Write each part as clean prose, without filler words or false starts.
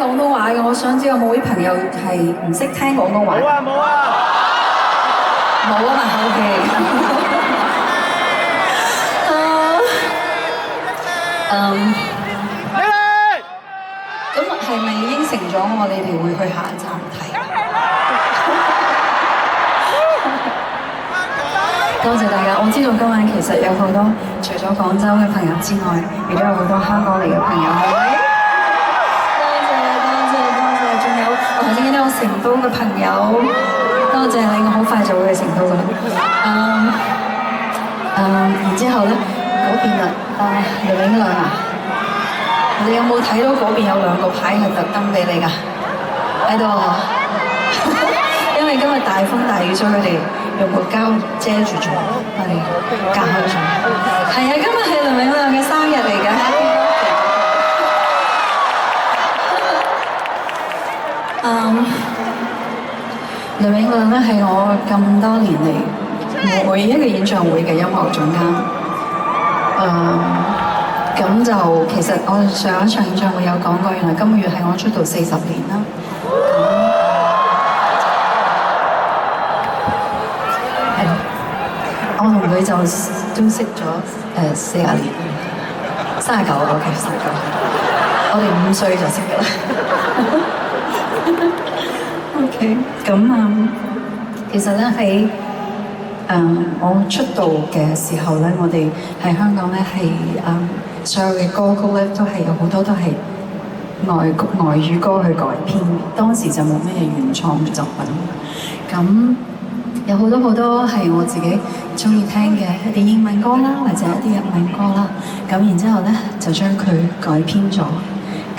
廣東話嘅，我想知有冇啲朋友係唔識聽廣東話？冇啊冇啊！冇啊嘛，OK。咁係咪應承咗我哋哋會去下一站睇？多謝大家，我知道今晚其實有好多除咗廣州嘅朋友之外，亦都有好多香港嚟嘅朋友，係咪？多謝，仲有我頭先見到成都嘅朋友，多謝你，我好快就會去成都㗎啦。然之後咧，嗰邊啊，梁永亮啊，你有冇睇到嗰邊有兩個牌係特登俾你㗎？喺度啊！因為今日大風大雨，所以佢哋用個膠遮住咗，我哋隔開咗。係啊，今日係梁永亮嘅生日嚟㗎。梁永亮咧係我咁多年嚟每一個演唱會嘅音樂總監。咁就其實我上一場演唱會有講過，原來今個月係我出道40年啦。我同佢就都識咗40年，39 OK 39，我哋5歲就識㗎啦。OK， 咁其實咧喺我出道嘅時候咧，我哋喺香港咧係所有嘅歌曲咧都係有好多都係外語歌去改編，當時就冇咩原創嘅作品。咁有好多係我自己中意聽嘅一啲英文歌啦，或者一啲日文歌啦。咁然之後咧就將佢改編咗。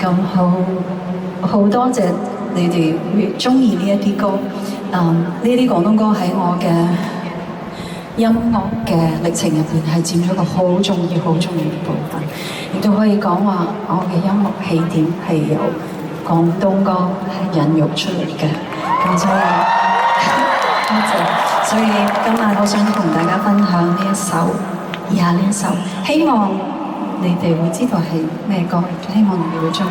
咁好多謝你哋會中意呢一啲歌。呢啲廣東歌喺我嘅音樂嘅歷程入邊係佔咗一個好重要嘅部分，亦都可以講話我嘅音樂起點係由廣東歌孕育出嚟嘅。咁所以多謝，所以今晚我想同大家分享呢一首，以下呢一首，希望你哋會知道係咩歌，希望你哋會中意。